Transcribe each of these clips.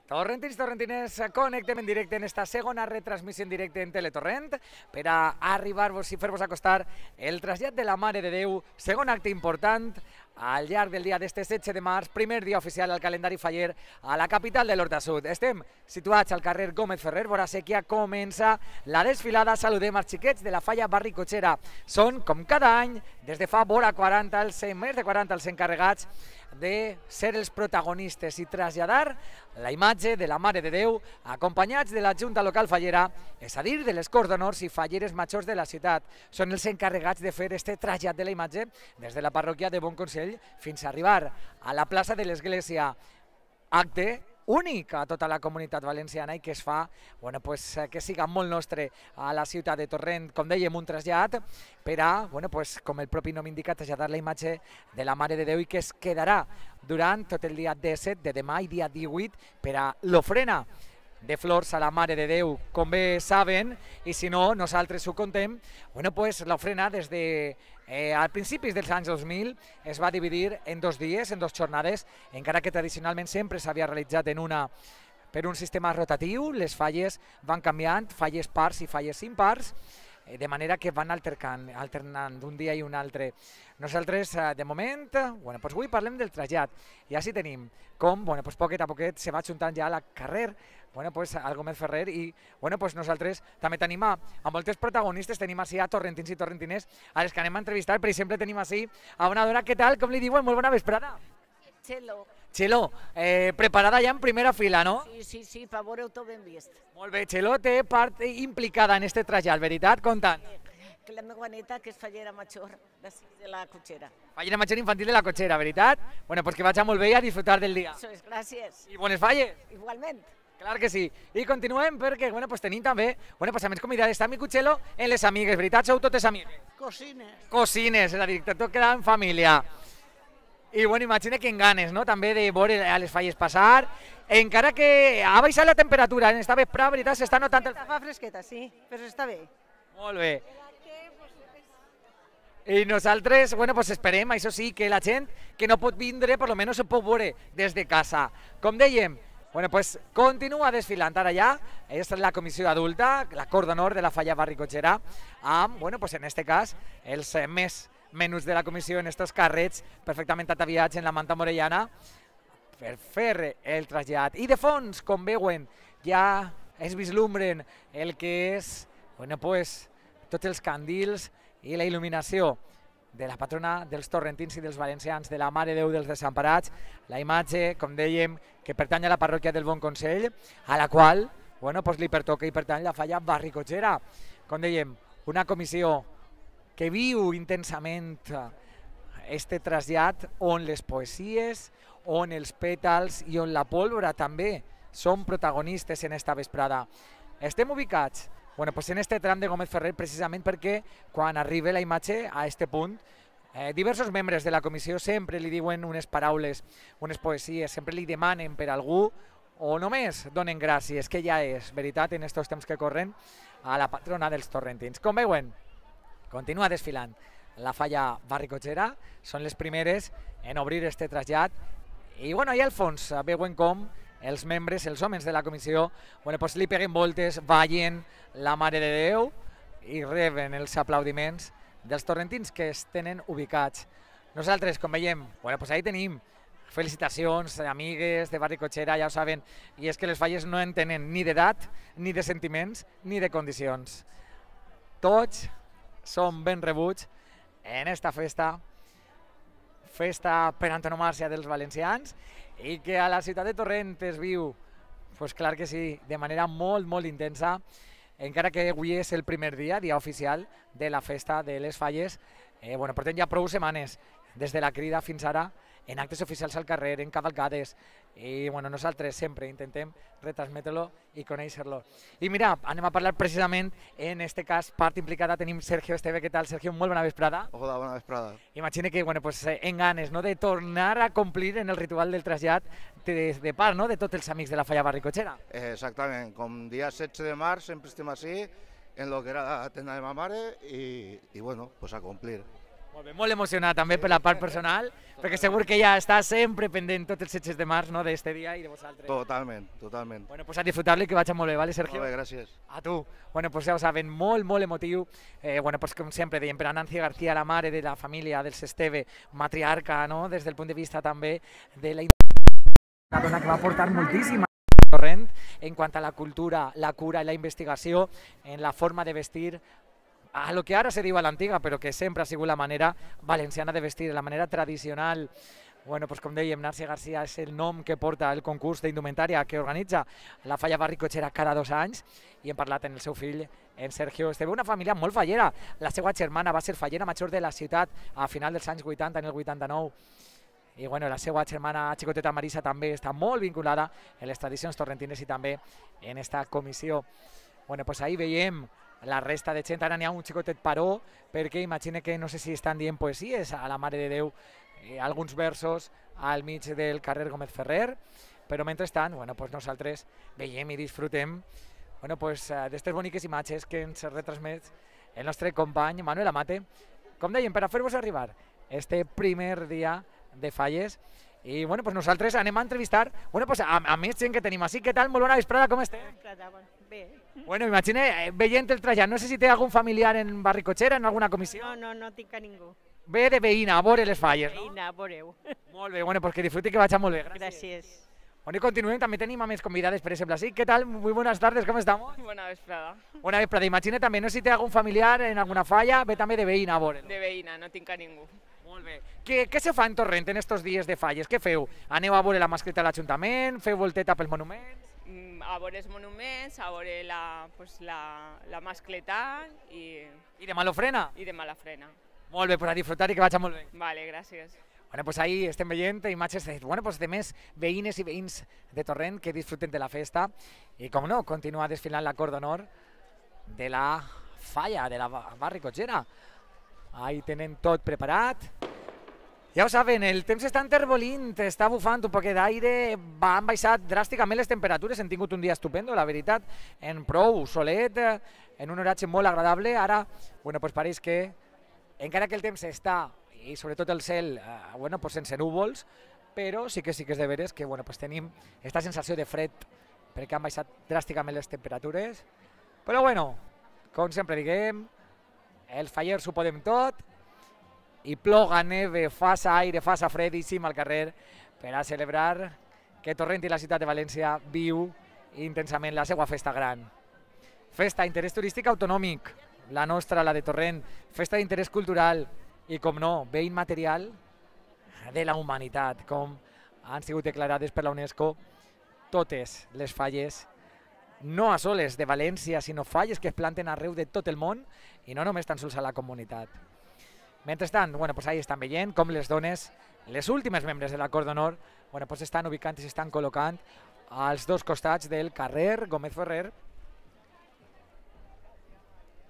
Torrentins, torrentines, connectem en directe en esta segona retransmissió en directe en Teletorrent per a arribar-vos i fer-vos acostar el trasllat de la Mare de Déu, segon acte important al llarg del dia d'este 16 de març, primer dia oficial al calendari faller a la capital de l'Horta Sud. Estem situats al carrer Gómez Ferrer, vora Sèquia, comença la desfilada. Saludem els xiquets de la Falla Barri Cotxera. Són, com cada any, des de fa vora 40, més de 40 els encarregats de ser els protagonistes i traslladar la imatge de la Mare de Déu acompanyats de la Junta Local Fallera, és a dir, de les Corts d'Honors i Falleres Majors de la ciutat. Són els encarregats de fer este trasllat de la imatge des de la parròquia de Bon Consell fins a arribar a la plaça de l'Església. Acte únic a tota la comunitat valenciana i que es fa, bueno, pues, que siga molt nostre a la ciutat de Torrent, com dèiem, un trasllat per a, bueno, pues, com el propi nom indica, traslladar la imatge de la Mare de Déu i que es quedarà durant tot el dia 17 de demà i dia 18 per a l'ofrena de flors a la Mare de Déu, com bé saben, i si no, nosaltres ho contem, bueno, pues, l'ofrena des de a principis dels anys 2000 es va dividir en 2 dies, en 2 jornades, encara que tradicionalment sempre s'havia realitzat per un sistema rotatiu. Les falles van canviant, falles pars i falles impars, de manera que van alternant d'un dia i un altre. Nosaltres, de moment, bueno, pues avui parlem del trasllat. I així tenim com, bueno, pues poquet a poquet se va juntant ja a la carrer, bueno, pues al Gómez Ferrer, i bueno, pues nosaltres també tenim a moltes protagonistes, tenim així a torrentins i torrentines a les que anem a entrevistar. Per exemple, tenim així a una dona, què tal, com li diuen? Molt bona vesprada. Txelo. Txelo, preparada ja en primera fila, no? Sí, per veure-ho tot ben vist. Molt bé, Txelo té part implicada en este trasllat, veritat? Contant. Que la meva neta, que és fallera major de la cotxera. Fallera major infantil de la cotxera, veritat? Bueno, pues que vagi molt bé i a disfrutar del dia. Això és, gràcies. I bones falles. Igualment. Clar que sí. I continuem perquè, bueno, pues tenim també, bueno, pues a més convidades està mi Cotxelo en les amigues, veritat? Sou totes amigues? Cosines. Cosines, és a dir, tot queda en família. I bueno, imagina que en ganes, no?, també de veure a les falles passar, encara que ha baixat la temperatura en esta vesprada, veritat, s'està notant el... Fa fresqueta, sí, però està bé. Molt bé. I nosaltres, bueno, pues esperem, això sí, que la gent que no pot vindre, per lo menos ho pot veure des de casa. Com dèiem, bueno, pues continua desfilant ara ja, és la comissió adulta, la Cort d'Honor de la Falla Barri Cotxera, amb, bueno, pues en este cas, els més menús de la comissió en estos carrets perfectament ataviats en la manta morellana per fer el trasllat. I de fons, com veuen, ja es vislumbren el que és, bueno, pues, tots els candils i la il·luminació de la patrona dels torrentins i dels valencians, de la Mare de Déu dels Desemparats, la imatge, com dèiem, que pertany a la parròquia del Bon Consell, a la qual, bueno, pues li pertoca i pertany la Falla Barri Cotxera. Com dèiem, una comissió que viu intensament este trasllat, on les poesies, on els pètals i on la pólvora també són protagonistes en esta vesprada. Estem ubicats, bueno, pues en este tram de Gómez Ferrer, precisament perquè quan arriba la imatge a este punt, diversos membres de la comissió sempre li diuen unes paraules, unes poesies, sempre li demanen per algú o només donen gràcies, que ja és veritat en estos temps que corren, a la patrona dels torrentins. Com veuen, continua desfilant la Falla Barri Cotxera, són les primeres en obrir este trasllat i bueno, allà al fons veuen com els membres, els homes de la comissió, bueno, pues li peguen voltes, ballen la Mare de Déu i reben els aplaudiments dels torrentins que es tenen ubicats. Nosaltres, com veiem, bueno, pues ahí tenim felicitacions, amigues de Barri Cotxera, ja ho saben, i és que les falles no en tenen ni d'edat, ni de sentiments, ni de condicions. Tots són ben rebuts en esta festa per antonomàsia dels valencians i que a la ciutat de Torrent es viu, pues clar que sí, de manera molt, molt intensa, encara que avui és el primer dia oficial de la festa de les falles. Bueno, portem ja prou setmanes des de la crida fins ara en actes oficials al carrer, en cavalcades, i bueno, nosaltres sempre intentem retransmetre-lo i conèixer-lo. I mira, anem a parlar precisament, en este cas, part implicada, tenim Sergio Esteve. Què tal, Sergio? Molt bona vesprada. Hola, bona vesprada. Imagina que, bueno, pues, en ganes, no?, de tornar a complir en el ritual del trasllat de part, no?, de tots els amics de la Falla Barri Cotxera. Exactament, com dia 16 de març sempre estem així, en lo que era la tenda de ma mare, i bueno, pues a complir. Molt emocionat també per la part personal, perquè segur que ella està sempre pendent tots els 16 de març d'este dia i de vosaltres. Totalment, totalment. Bueno, pues a disfrutar-lo i que vagi molt bé, ¿vale, Sergio? Molt bé, gràcies. A tu. Bueno, pues ja ho saben, molt emotiu. Bueno, pues com sempre dèiem, per a Nancy García, la mare de la família dels Esteve, matriarca, no?, des del punt de vista també de la una dona que va aportar moltíssim a Torrent en quant a la cultura, la cura i la investigació en la forma de vestir a lo que ara se diu a l'antiga, però que sempre ha sigut la manera valenciana de vestir, la manera tradicional. Bueno, pues com dèiem, Nancy García és el nom que porta el concurs d'indumentària que organitza la Falla Barricotxera cada 2 anys i hem parlat en el seu fill, en Sergio Esteve, una família molt fallera. La seva germana va ser fallera major de la ciutat a final dels anys 80, en el 89. I bueno, la seva germana xicoteta Marisa també està molt vinculada en les tradicions torrentines i també en esta comissió. Bueno, pues ahí veiem la resta de gent. Ara n'hi ha un xicotet paró, perquè imagina que no sé si estan dient poesies a la Mare de Déu, alguns versos al mig del carrer Gómez Ferrer, però mentrestant, bueno, pues nosaltres veiem i disfrutem d'estes boniques imatges que ens retransmet el nostre company Manuel Amate, com dèiem, per a fer-vos arribar este primer dia de falles. I bueno, pues nosaltres anem a entrevistar a més gent que tenim així. Què tal? Molt bona vesprada, com estem? Bé. Bueno, imagina, veient el trasllat, no sé si té algun familiar en Barricotxera, en alguna comissió? No tinc a ningú. Ve de veïna, a veure les falles, no? Veïna, veureu. Molt bé, bueno, pues que disfruti, que vagi molt bé. Gràcies. Bueno, y continuem, també tenim a més convidades, per exemple, así. ¿Qué tal? Muy buenas tardes, ¿cómo estamos? Buena vesprada. Buena vesprada. Imagina també, no sé si té algun familiar en alguna falla, ve també de veïna, a veure. De veïna, no tinc a ningú. Molt bé. Què se fa en Torrent en estos dies de falles? Què feu? Aneu a veure la mascleta de l'Ajuntament? Feu volteta pels monuments? A veure els monuments, a veure la mascleta i I de Malofrena? de Malafrena. Molt bé, pues a disfrutar i que vagi molt bé. Vale, gràcies. Bueno, pues ahí estem veient imatges de més veïnes i veïns de Torrent que disfruten de la festa i, com no, continua desfilant la cor d'honor de la falla, de la Barricotxera. Ahí tenen tot preparat. Ja ho saben, el temps està enterbolint, està bufant un poquet d'aire, han baixat dràsticament les temperatures, hem tingut un dia estupendo, la veritat, en prou solet, en un horatge molt agradable. Ara, bueno, pues pareix que, encara que el temps està, i sobretot el cel, bueno, pues sense núvols, però sí que és de veres que, bueno, pues tenim aquesta sensació de fred, perquè han baixat dràsticament les temperatures. Però bueno, com sempre diguem, els fallers ho podem tot, i ploga, neve, faça aire, faça fredíssim al carrer per a celebrar que Torrent i la ciutat de València viu intensament la seva festa gran. Festa d'interès turístic autonòmic, la nostra, la de Torrent, festa d'interès cultural i, com no, bé immaterial de la humanitat, com han sigut declarades per la UNESCO totes les falles, no a soles de València, sinó falles que es planten arreu de tot el món i no només tan sols a la comunitat. Mentrestant, bueno, pues ahí estan veient com les dones, les últimes membres de la Cor d'Honor, bueno, pues estan ubicant i s'estan col·locant als dos costats del carrer Gómez Ferrer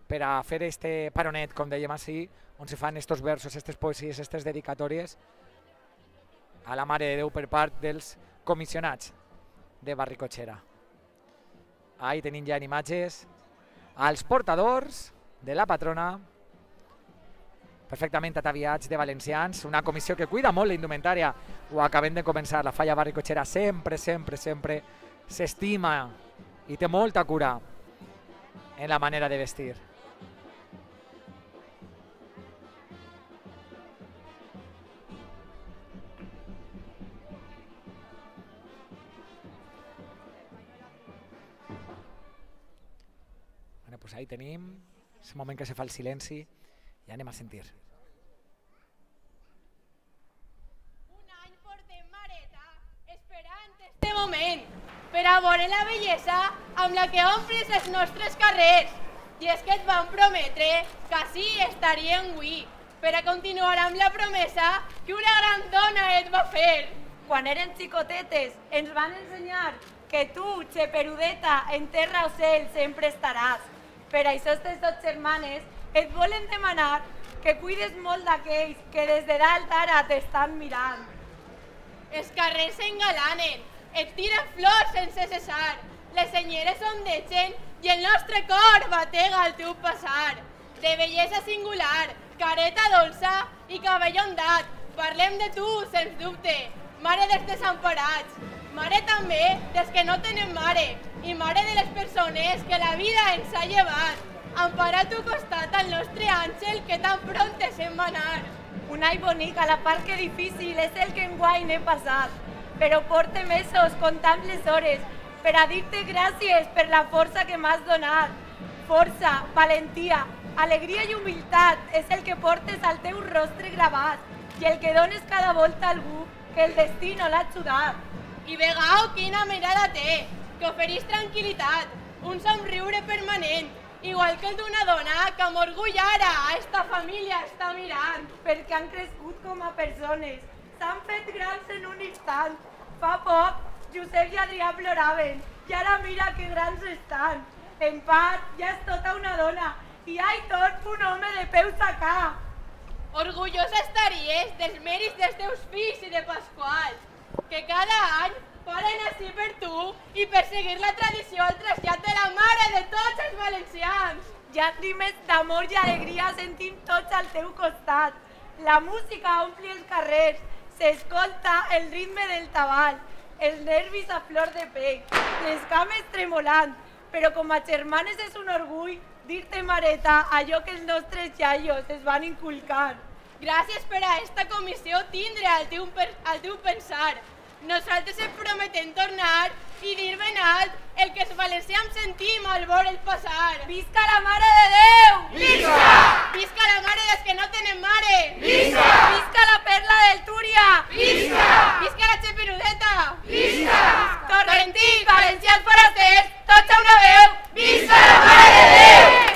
per a fer este paronet, com dèiem així, on se fan estos versos, aquestes poesies, aquestes dedicatòries a la Mare de Déu per part dels comissionats de Barricotxera. Ahí tenim ja en imatges als portadors de la patrona, perfectament ataviats de valencians, una comissió que cuida molt la indumentària. Ho acabem de començar, la Falla Barricotxera sempre s'estima i té molta cura en la manera de vestir. Bueno, pues ahí tenim, és el moment que se fa el silenci i anem a sentir. Un any portem Mareta esperant este moment per a veure la bellesa amb la que omplis els nostres carrers. I és que et van prometre que així estarien avui per a continuar amb la promesa que una gran dona et va fer. Quan eren xicotetes ens van ensenyar que tu, xeperudeta, en terra o cel sempre estaràs. Per això aquestes dues germanes et volen demanar que cuides molt d'aquells que des de dalt ara t'estan mirant. Els carrers s'engalanen, et tiren flors sense cessar, les senyeres ondegen i el nostre cor batega al teu passar. De bellesa singular, careta dolça i cabell ondat. Parlem de tu, sens dubte, mare dels desemparats, mare també dels que no tenen mare i mare de les persones que la vida ens ha llevat. Empara a tu costat el nostre àngel que tan pront se'n va anar. Un any bonic, a la part que difícil és el que enguany he passat, però porte mesos comptant les hores per a dir-te gràcies per la força que m'has donat. Força, valentia, alegria i humilitat és el que portes al teu rostre gravat i el que dones cada volta a algú que el destí no l'ha ajudat. I vegau quina mirada té, que ofereix tranquil·litat, un somriure permanent, igual que el d'una dona que amb orgull ara a esta família està mirant. Perquè han crescut com a persones, s'han fet grans en un instant. Fa poc, Josep i Adrià ploraven, i ara mira que grans estan. En part, ja és tota una dona, i Aitor, un home de peus a ca. Orgullosa estaries dels mèrits dels teus fills i de Pasqual, que cada any paren així per tu i per seguir la tradició al trasllat de la mare de tots els valencians. Llàgrimes d'amor i alegria sentim tots al teu costat. La música ompli els carrers, s'escolta el ritme del tabal, els nervis a flor de pell, les cames tremolant, però com a germanes és un orgull dir-te, mareta, allò que els nostres iaios es van inculcar. Gràcies per a esta comissió tindre al teu pensar. Nosaltres et prometem tornar i dir ben alt el que els valencians sentim al veure'l passar. Visca la Mare de Déu! Visca! Visca la mare dels que no tenen mare! Visca! Visca la Perla del Túria! Visca! Visca la Xepirudeta! Visca! Torrentins, valencians forasters, tots a una veu! Visca la Mare de Déu!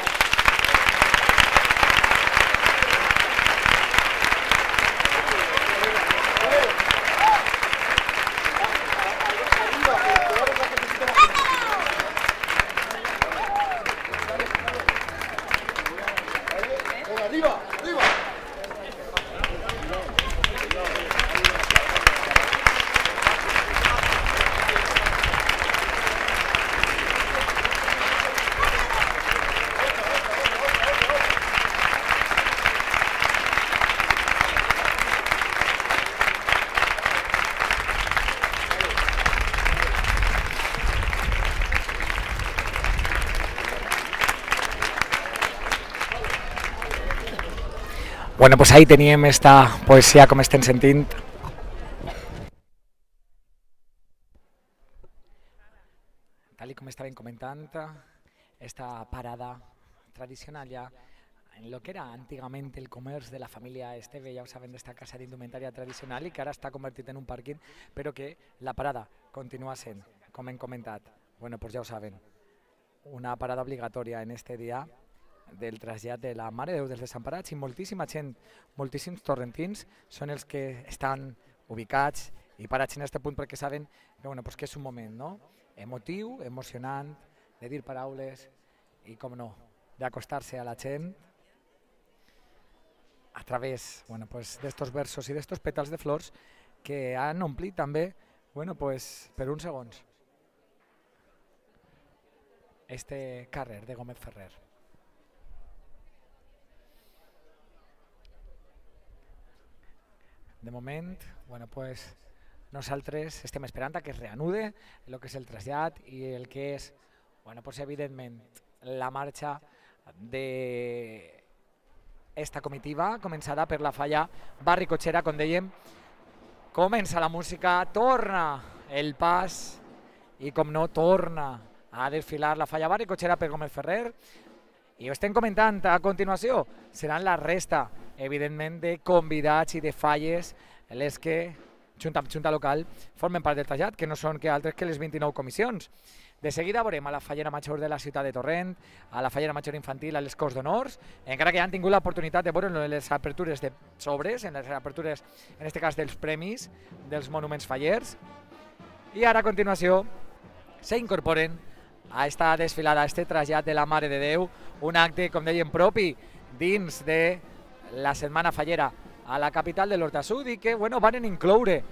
Bueno, pues ahí teníem esta poesia, com estem sentint. Tal com estaven comentant, esta parada tradicional ja en lo que era antigament el comerç de la família Esteve, ja ho saben, d'esta casa d'indumentària tradicional i que ara està convertit en un pàrquing, però que la parada continua sent, com hem comentat, bueno, pues ja ho saben, una parada obligatòria en este dia del trasllat de la Mare de Déu dels Desemparats, i moltíssima gent, moltíssims torrentins són els que estan ubicats i parats en aquest punt perquè saben que, bueno, pues que és un moment, no? Emotiu, emocionant, de dir paraules i, com no, d'acostar-se a la gent a través, bueno, pues, d'estos versos i d'estos pètals de flors que han omplit també, bueno, pues, per uns segons este carrer de Gómez Ferrer. De moment, bueno, pues, nosaltres estem esperant a que es reanude el que és el trasllat i el que és, bueno, pues, evidentment, la marxa d'esta comitiva. Començarà per la falla Barri Cotxera, com dèiem, comença la música, torna el pas i, com no, torna a desfilar la falla Barri Cotxera per Gómez Ferrer. I ho estem comentant a continuació, seran la resta, evidentment, de convidats i de falles les que, junta local, formen part del trasllat, que no són que altres que les 29 comissions. De seguida veurem a la fallera major de la ciutat de Torrent, a la fallera major infantil, a les Corts d'Honors, encara que ja han tingut l'oportunitat de veure les apertures de sobres, en les apertures, en aquest cas, dels premis, dels monuments fallers. I ara, a continuació, s'incorporen a esta desfilada, a este trasllat de la Mare de Déu, un acte, com dèiem, propi dins de la Setmana Fallera a la capital de l'Horta Sud i que, bueno, van incloure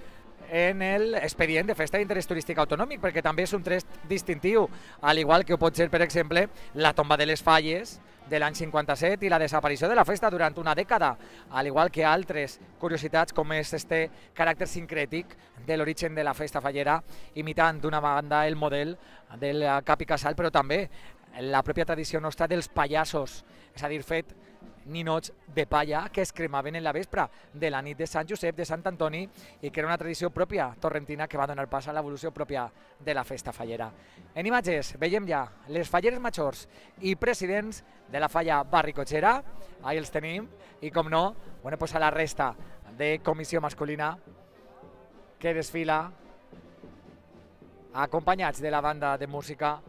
en l'expedient de festa d'interès turístic autonòmic, perquè també és un tret distintiu, al igual que ho pot ser, per exemple, la tomba de les Falles de l'any 57 i la desaparició de la festa durant una dècada, al igual que altres curiositats com és este caràcter sincrètic de l'origen de la festa fallera, imitant d'una banda el model del Cap i Casal, però també la pròpia tradició nostra dels pallassos, és a dir, fet ninots de palla que es cremaven en la vespra de la nit de Sant Josep, de Sant Antoni, i que era una tradició pròpia torrentina que va donar pas a l'evolució pròpia de la festa fallera. En imatges veiem ja les falleres majors i presidents de la falla Barricotxera, ahí els tenim, i com no, bueno, pues a la resta de comissió masculina que desfila acompanyats de la banda de música.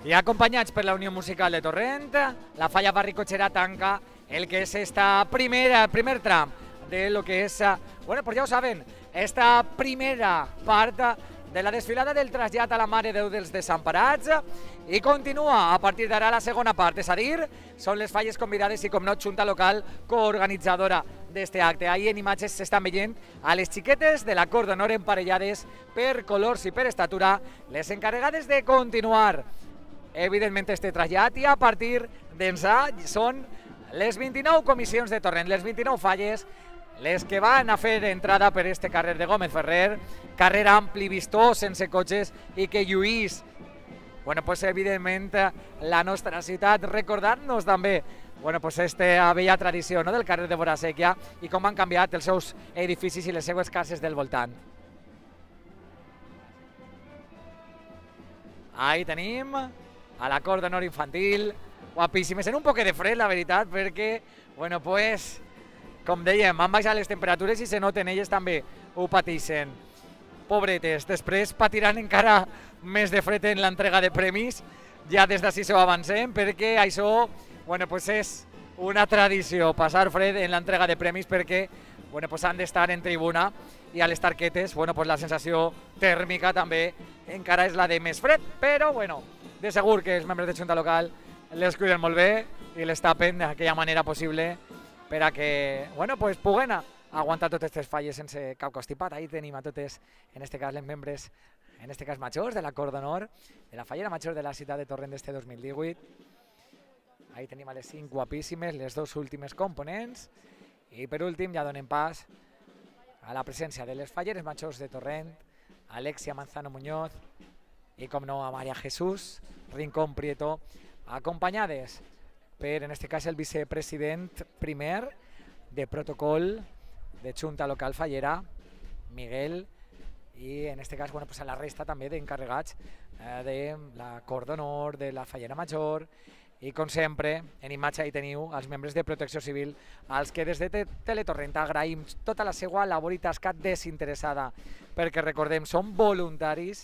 I acompanyats per la Unió Musical de Torrent, la falla Barricotxera tanca el que és esta primer tram de lo que és, bueno, pues ja ho saben, esta primera part de la desfilada del trasllat a la Mare de Déu dels Desemparats, i continua a partir d'ara la segona part, és a dir, són les falles convidades i com no, Junta Local coorganitzadora d'este acte. Ahir en imatges s'estan veient a les xiquetes de la Cor d'Honor emparellades per colors i per estatura, les encarregades de continuar evidentment este trasllat, i a partir d'ençà són les 29 comissions de Torrent, les 29 falles, les que van a fer entrada per este carrer de Gómez Ferrer, carrer ampli, vistós, sense cotxes i que lluís, bueno, pues evidentment la nostra ciutat, recordant-nos també, bueno, pues esta vella tradició, no, del carrer de Vorasèquia i com han canviat els seus edificis i les seues cases del voltant. Ahí tenim a la Cor d'Honor infantil, guapíssimes, en un poquet de fred, la veritat, perquè, bueno, pues, com dèiem, han baixat les temperatures i se noten, elles també ho pateixen. Pobretes, després patiran encara més de fred en l'entrega de premis, ja des d'ací s'ho avancem, perquè això, bueno, pues és una tradició, passar fred en l'entrega de premis, perquè, bueno, pues han d'estar en tribuna, i a les tarquetes, bueno, pues la sensació tèrmica també encara és la de més fred, però, bueno, de segur que els membres de Junta Local les cuiden molt bé i les tapen d'aquella manera possible per a que, bueno, pues puguen aguantar totes aquestes falles sense cap constipat. Ahí tenim a totes, en este cas, les membres, en este cas majors, de la Cor d'Honor, de la fallera major de la ciutat de Torrent d'este 2018. Ahí tenim a les 5 guapíssimes, les dos últimes components. I per últim ja donem pas a la presència de les falleres majors de Torrent, Alexia Manzano Muñoz i, com no, a María Jesús Rincón Prieto, acompanyades per, en este cas, el vicepresident primer de protocol de Junta Local Fallera, Miguel, i en este cas, bueno, pues a la resta també d'encarregats de la Cor d'Honor, de la fallera major, i com sempre, en imatge hi teniu els membres de Protecció Civil, als que des de Teletorrent agraïm tota la seva labor i tasca desinteressada, perquè recordem, són voluntaris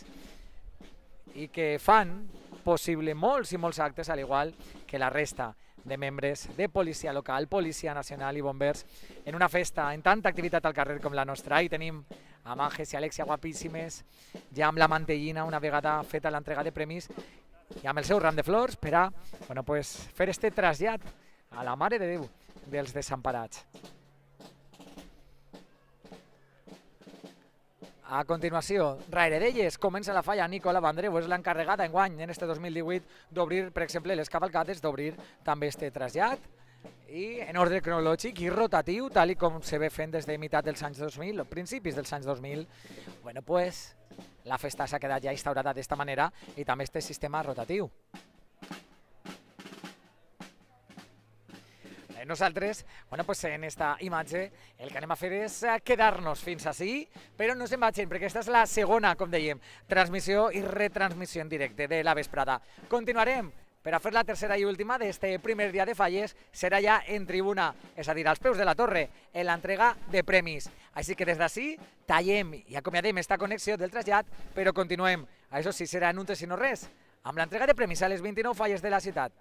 i que fan possible molts i molts actes, al igual que la resta de membres de Policia Local, Policia Nacional i Bombers, en una festa, en tanta activitat al carrer com la nostra. Ahí tenim a Majes i Alexia guapíssimes, ja amb la mantellina una vegada feta l'entrega de premis i amb el seu ram de flors per a, bueno, pues, fer este trasllat a la Mare de Déu dels Desemparats. A continuació, darrere d'elles, comença la falla Nicola Vandreu, és l'encarregada enguany en este 2018 d'obrir, per exemple, les cavalcades, d'obrir també este trasllat, i en ordre cronològic i rotatiu, tal com se ve fent des de meitat dels anys 2000, o principis dels anys 2000, bueno, pues, la festa s'ha quedat ja instaurada d'esta manera i també este sistema rotatiu. Nosaltres, en esta imatge, el que anem a fer és quedar-nos fins ací, però no se'n vagin, perquè aquesta és la segona, com dèiem, transmissió i retransmissió en directe de la vesprada. Continuarem per a fer la tercera i última d'este primer dia de Falles, serà ja en tribuna, és a dir, als peus de la torre, en l'entrega de premis. Així que des d'ací tallem i acomiadem esta connexió del trasllat, però continuem. Això sí, serà en un tres i no res, amb l'entrega de premis a les 29 falles de la ciutat.